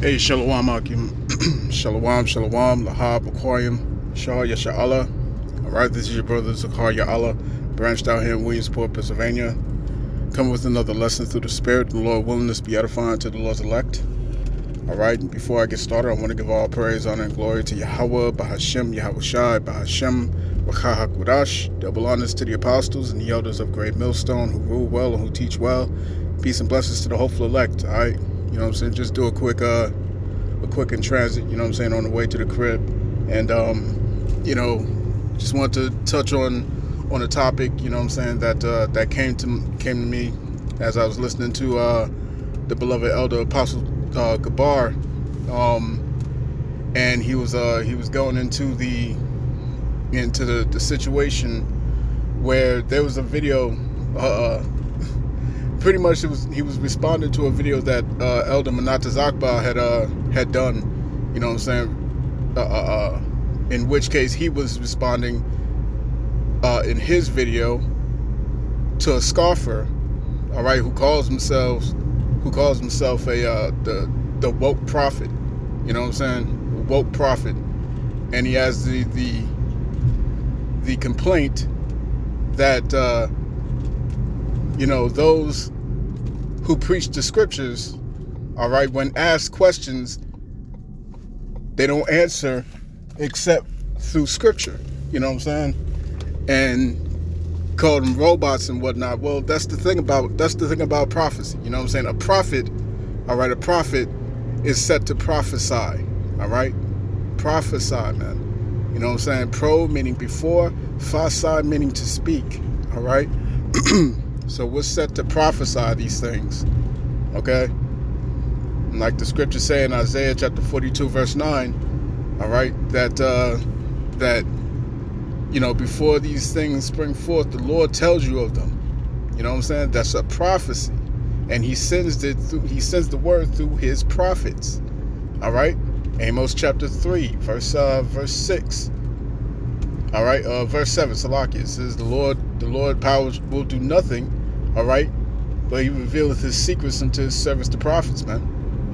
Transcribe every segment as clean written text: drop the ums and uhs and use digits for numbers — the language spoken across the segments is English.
Hey, Shalom, Akim. Shalom, Shalom, Lahab, Aquarium, Shah, Yasha. Alright, this is your brother, Zakar Ya'Allah, branched out here in Williamsport, Pennsylvania. Coming with another lesson through the Spirit, and the Lord willing to be edifying to the Lord's elect. Alright, before I get started, I want to give all praise, honor, and glory to Yahawah Bahashem Yahawashi, Bahashem Yahawashi. Double honors to the apostles and the elders of Great Millstone who rule well and who teach well. Peace and blessings to the hopeful elect. Alright, you know what I'm saying? Just do a quick in transit, you know what I'm saying, on the way to the crib. And you know, just want to touch on a topic, you know what I'm saying, that came to me as I was listening to the beloved elder apostle Gabar, and he was going into the situation where there was a video, pretty much he was responding to a video that Elder Manatazakba had done, you know what I'm saying, in which case he was responding in his video to a scoffer, all right, who calls himself the woke prophet, you know what I'm saying, woke prophet, and he has the complaint that you know, those who preach the scriptures, all right, when asked questions, they don't answer except through scripture, you know what I'm saying, and call them robots and whatnot. Well, that's the thing about prophecy, you know what I'm saying. A prophet, all right, a prophet is set to prophesy, all right, prophesy, man, you know what I'm saying. Pro meaning before, phasi meaning to speak, all right. So we're set to prophesy these things, okay? And like the scriptures say in Isaiah chapter 42 verse 9, all right, that you know, before these things spring forth, the Lord tells you of them. You know what I'm saying? That's a prophecy, and He sends the word through His prophets. All right, Amos chapter 3 verse 6. All right, verse 7, Salakia, it says, the Lord powers will do nothing, all right, but He revealeth His secrets unto His servants, the prophets, man.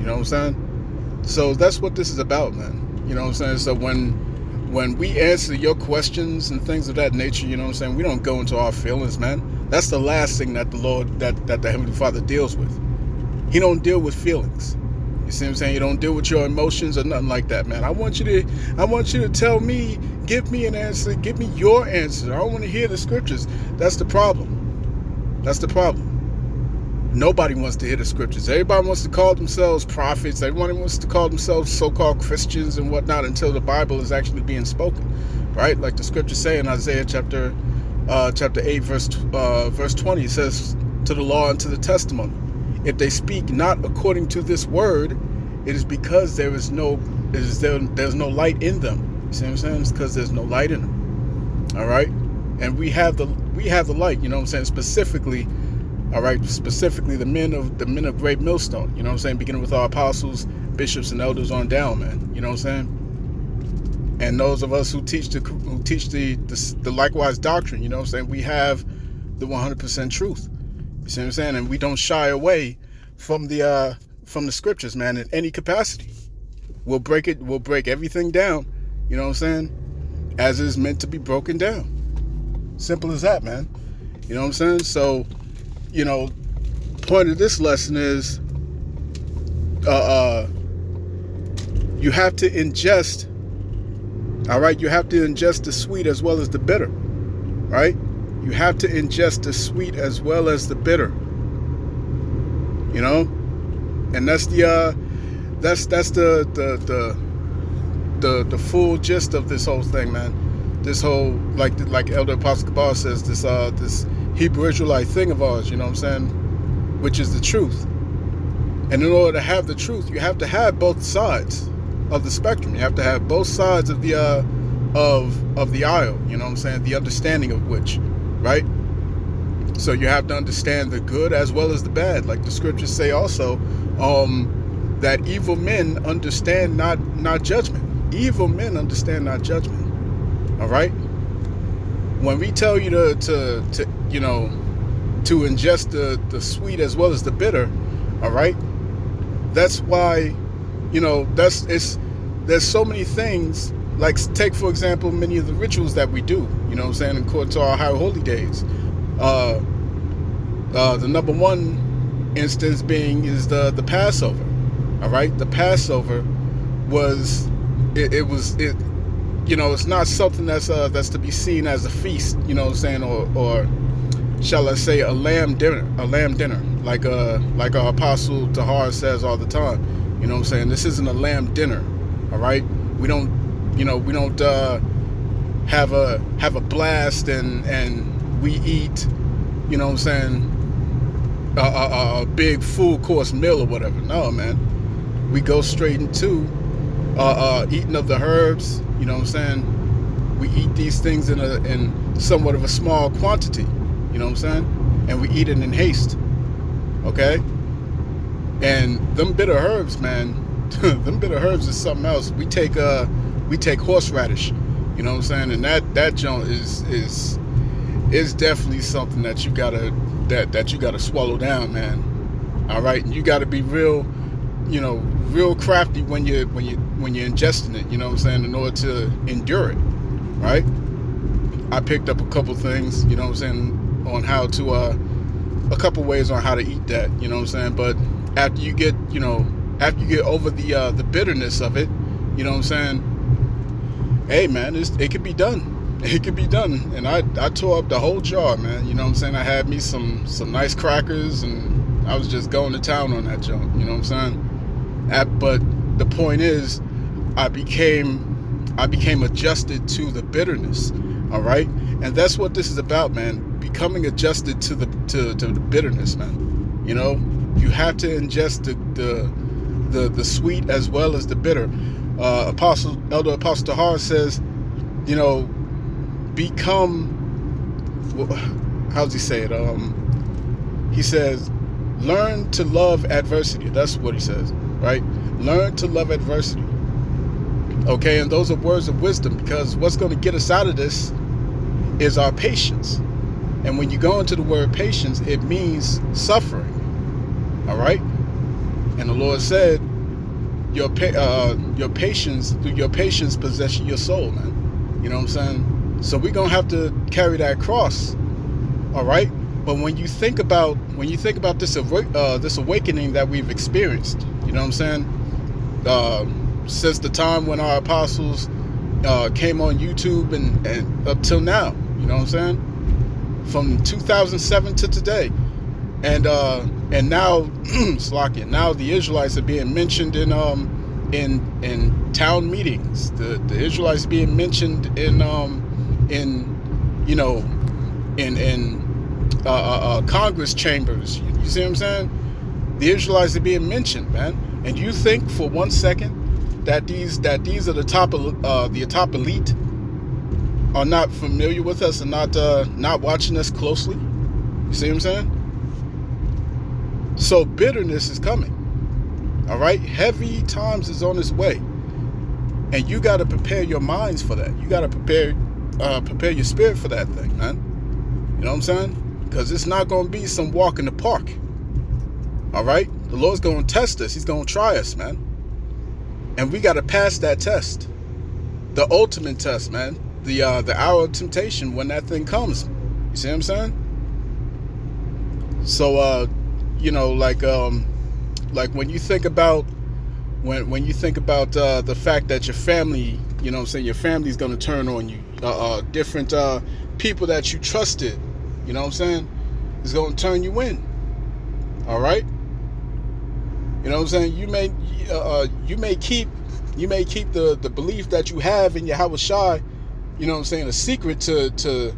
You know what I'm saying? So that's what this is about, man. You know what I'm saying? So when we answer your questions and things of that nature, you know what I'm saying, we don't go into our feelings, man. That's the last thing that the Lord, that the Heavenly Father deals with. He don't deal with feelings. You see what I'm saying? You don't deal with your emotions or nothing like that, man. I want you to tell me, give me an answer, give me your answer. I don't want to hear the scriptures. That's the problem. That's the problem. Nobody wants to hear the scriptures. Everybody wants to call themselves prophets. Everyone wants to call themselves so-called Christians and whatnot until the Bible is actually being spoken, right? Like the scriptures say in Isaiah chapter 8 verse 20, it says, to the law and to the testimony, if they speak not according to this word, it is because there's no light in them. You see what I'm saying? It's because there's no light in them. All right, and we have the light. You know what I'm saying? Specifically, all right, specifically the men of Great Millstone. You know what I'm saying? Beginning with our apostles, bishops, and elders on down, man. You know what I'm saying? And those of us who teach the likewise doctrine. You know what I'm saying? We have the 100% truth. You see what I'm saying? And we don't shy away from the scriptures, man, in any capacity. We'll break everything down, you know what I'm saying, as it is meant to be broken down. Simple as that, man. You know what I'm saying? So, you know, point of this lesson is you have to ingest, all right, you have to ingest the sweet as well as the bitter, right? You have to ingest the sweet as well as the bitter, you know, and that's the full gist of this whole thing, man. This whole, like Elder Apostle Gabar says, this Hebrew Israelite thing of ours, you know what I'm saying, which is the truth. And in order to have the truth, you have to have both sides of the spectrum. You have to have both sides of the aisle, you know what I'm saying, the understanding of which. Right? So you have to understand the good as well as the bad. Like the scriptures say also, that evil men understand not judgment. Evil men understand not judgment. All right? When we tell you to you know, to ingest the sweet as well as the bitter, all right? That's why there's so many things. Like, take for example many of the rituals that we do, according to our high holy days. The number one instance being is the Passover. All right, the Passover was it's not something that's to be seen as a feast, or shall I say a lamb dinner, like our apostle Tahar says all the time. This isn't a lamb dinner. All right, we don't have a blast and we eat, a big full course meal or whatever. No, man, we go straight into eating of the herbs. We eat these things in somewhat of a small quantity, and we eat it in haste. Okay, and them bitter herbs, man, them bitter herbs is something else. We take horseradish, and that joint is definitely something that you gotta swallow down, man. All right, and you gotta be real crafty when you're ingesting it, in order to endure it, right? I picked up a couple things, on how to a couple ways on how to eat that, but after you get over the bitterness of it, hey, man, it could be done. It could be done. And I tore up the whole jar, man. I had me some nice crackers, and I was just going to town on that junk. But the point is, I became adjusted to the bitterness. All right, and that's what this is about, man. Becoming adjusted to the bitterness, man. You have to ingest the sweet as well as the bitter. Elder Apostle Tahar says, become, how does he say it? He says, learn to love adversity. That's what he says, right? Learn to love adversity. Okay, and those are words of wisdom, because what's going to get us out of this is our patience. And when you go into the word patience, it means suffering. All right? And the Lord said, your patience, through your patience possess your soul, man. You know what I'm saying? So we're gonna have to carry that cross. All right? But when you think about this awakening that we've experienced, you know what I'm saying? Since the time when our apostles came on YouTube and up till now, you know what I'm saying? From 2007 to today, and now now the Israelites are being mentioned in town meetings. The Israelites being mentioned in Congress chambers. You see what I'm saying? The Israelites are being mentioned, man. And you think for 1 second that these are the top elite are not familiar with us and not watching us closely? You see what I'm saying? So bitterness is coming. All right, heavy times is on its way, and you got to prepare your minds for that. You got to prepare your spirit for that thing, man. You know what I'm saying? Because it's not going to be some walk in the park. All right, the Lord's going to test us. He's going to try us, man, and we got to pass that test, the ultimate test, man. The hour of temptation, when that thing comes. You see what I'm saying? So like when you think about the fact that your family, you know what I'm saying, your family's gonna turn on you, different people that you trusted, you know what I'm saying, is gonna turn you in. All right, you know what I'm saying? You may keep the belief that you have in Yahawah, you know what I'm saying, a secret to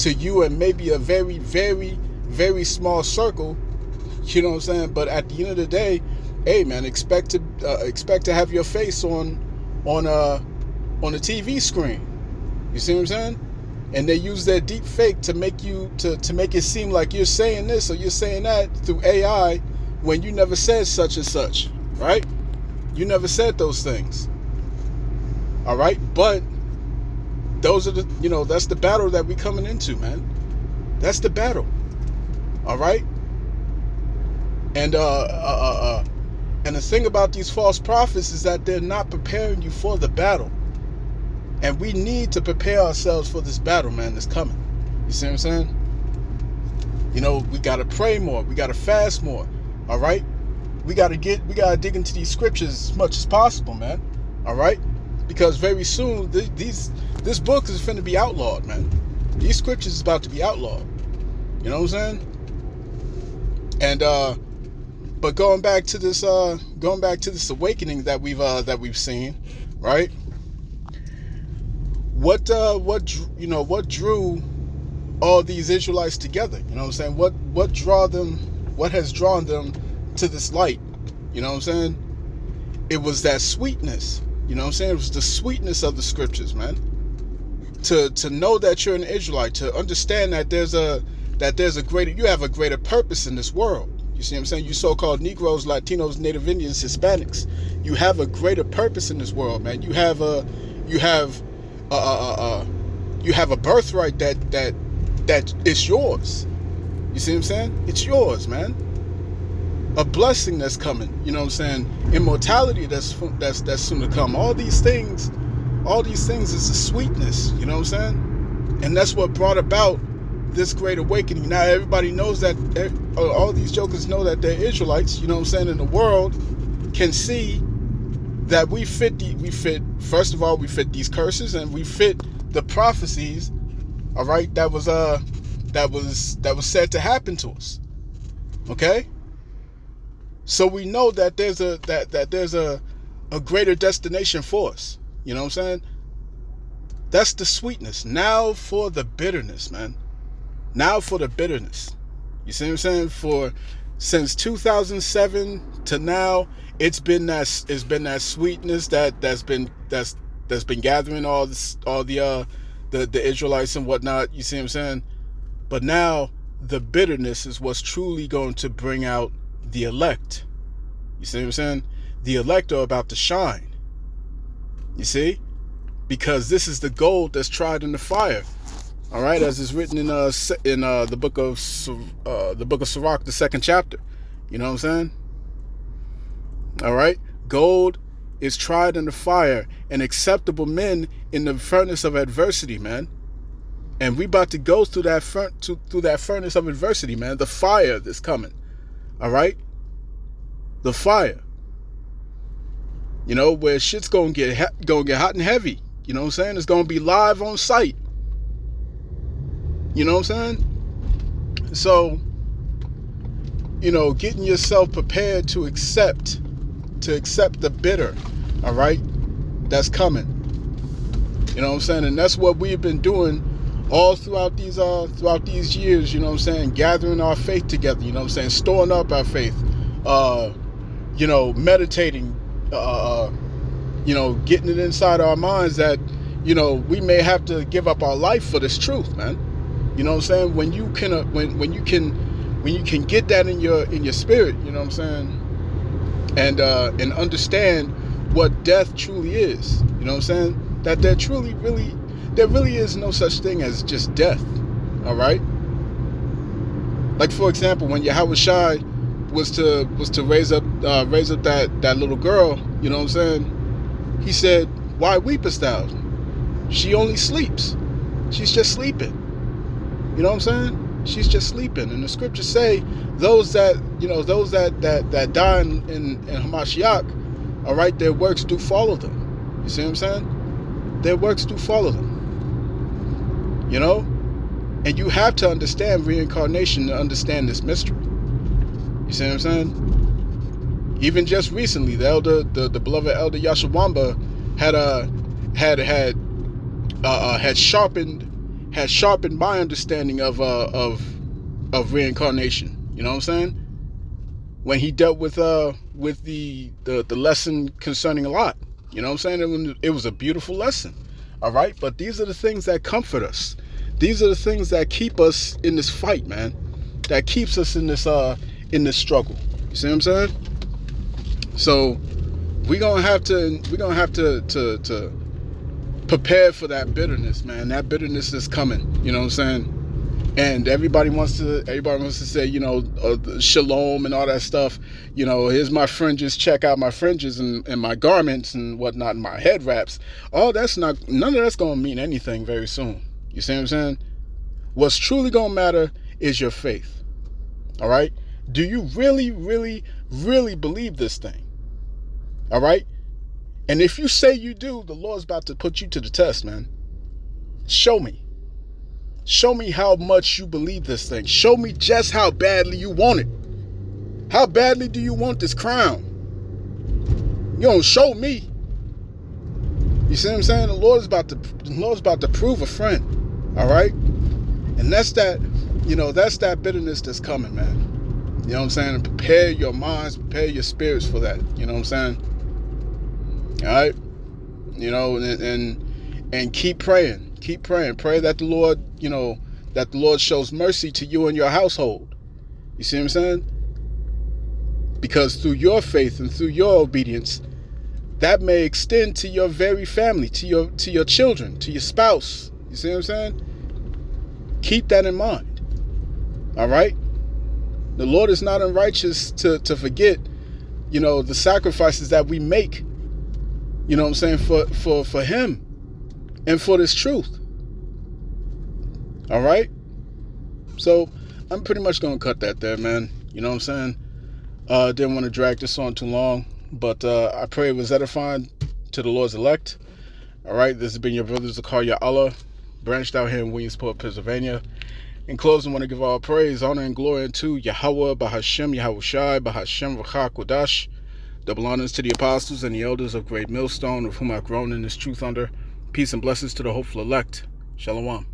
you and maybe a very, very, very small circle. You know what I'm saying? But at the end of the day, hey, man, expect to have your face on a TV screen. You see what I'm saying? And they use their deep fake to make you to make it seem like you're saying this or you're saying that through AI when you never said such and such, right? You never said those things. All right, but those are that's the battle that we coming into, man. That's the battle. All right. And And the thing about these false prophets is that they're not preparing you for the battle. And we need to prepare ourselves for this battle, man, that's coming. You see what I'm saying? You know, we got to pray more. We got to fast more. All right? We got to dig into these scriptures as much as possible, man. All right? Because very soon, this book is finna be outlawed, man. These scriptures is about to be outlawed. You know what I'm saying? And, but going back to this awakening that we've seen, right? What drew all these Israelites together? You know what I'm saying? What has drawn them to this light? You know what I'm saying? It was that sweetness. You know what I'm saying? It was the sweetness of the scriptures, man. To know that you're an Israelite, to understand that you have a greater purpose in this world. You see what I'm saying? You so-called Negroes, Latinos, Native Indians, Hispanics, you have a greater purpose in this world, man. You have a birthright that is yours. You see what I'm saying? It's yours, man. A blessing that's coming. You know what I'm saying? Immortality that's soon to come. All these things is the sweetness. You know what I'm saying? And that's what brought about this great awakening. Now everybody knows that, all these jokers know that they're Israelites, you know what I'm saying, and the world can see that we fit first of all, we fit these curses, and we fit the prophecies, all right, that was said to happen to us. Okay? So we know that there's a greater destination for us. You know what I'm saying? That's the sweetness. Now for the bitterness, man. Now for the bitterness. You see what I'm saying? Since 2007 to now, it's been that sweetness that's been gathering all the Israelites and whatnot. You see what I'm saying? But now the bitterness is what's truly going to bring out the elect. You see what I'm saying? The elect are about to shine. You see? Because this is the gold that's tried in the fire. All right, as is written in the book of Sirach, the 2nd chapter. You know what I'm saying? All right, gold is tried in the fire, and acceptable men in the furnace of adversity, man. And we about to go through that furnace of adversity, man. The fire that's coming. All right, the fire. You know, where shit's gonna get hot and heavy. You know what I'm saying? It's gonna be live on site. You know what I'm saying? So, you know, getting yourself prepared to accept the bitter, all right, that's coming. You know what I'm saying? And that's what we've been doing all throughout these years, you know what I'm saying? Gathering our faith together, you know what I'm saying? Storing up our faith, you know, meditating, you know, getting it inside our minds that, you know, we may have to give up our life for this truth, man. You know what I'm saying? When you can get that in your spirit, you know what I'm saying, and understand what death truly is. You know what I'm saying? That there really is no such thing as just death. All right. Like for example, when Yahawah was to raise up that little girl, you know what I'm saying? He said, "Why weepest thou? She only sleeps. She's just sleeping." You know what I'm saying? She's just sleeping. And the scriptures say those that die in Hamashiach, all right, their works do follow them. You see what I'm saying? Their works do follow them. You know? And you have to understand reincarnation to understand this mystery. You see what I'm saying? Even just recently, the beloved elder Yashawamba had sharpened my understanding of reincarnation. You know what I'm saying? When he dealt with the lesson concerning Lot. You know what I'm saying? It was a beautiful lesson. All right? But these are the things that comfort us. These are the things that keep us in this fight, man. That keeps us in this struggle. You see what I'm saying? So we're gonna have to prepare for that bitterness, man. That bitterness is coming. You know what I'm saying? And everybody wants to say, you know, shalom and all that stuff. You know, here's my fringes, check out my fringes and my garments and whatnot, and my head wraps. None of that's going to mean anything very soon. You see what I'm saying? What's truly going to matter is your faith. All right? Do you really, really, really believe this thing? All right? And if you say you do, the Lord's about to put you to the test, man. Show me. Show me how much you believe this thing. Show me just how badly you want it. How badly do you want this crown? You don't show me. You see what I'm saying? The Lord's about to prove a friend. All right? And that's that, you know, that's that bitterness that's coming, man. You know what I'm saying? And prepare your minds, prepare your spirits for that. You know what I'm saying? All right? You know, and keep praying. Keep praying. Pray that the Lord, you know, that the Lord shows mercy to you and your household. You see what I'm saying? Because through your faith and through your obedience, that may extend to your very family, to your children, to your spouse. You see what I'm saying? Keep that in mind. All right? The Lord is not unrighteous to forget, you know, the sacrifices that we make, you know what I'm saying, for Him and for this truth. All right? So I'm pretty much going to cut that there, man. You know what I'm saying? Didn't want to drag this on too long, but I pray it was edifying to the Lord's elect. All right? This has been your brother Zakaria Allah, branched out here in Williamsport, Pennsylvania. In closing, I want to give all praise, honor, and glory unto Yahawah Bahashem Yahawashi, Bahashem Yahawadah. Double honors to the apostles and the elders of Great Millstone, of whom I've grown in this truth under. Peace and blessings to the hopeful elect. Shalom.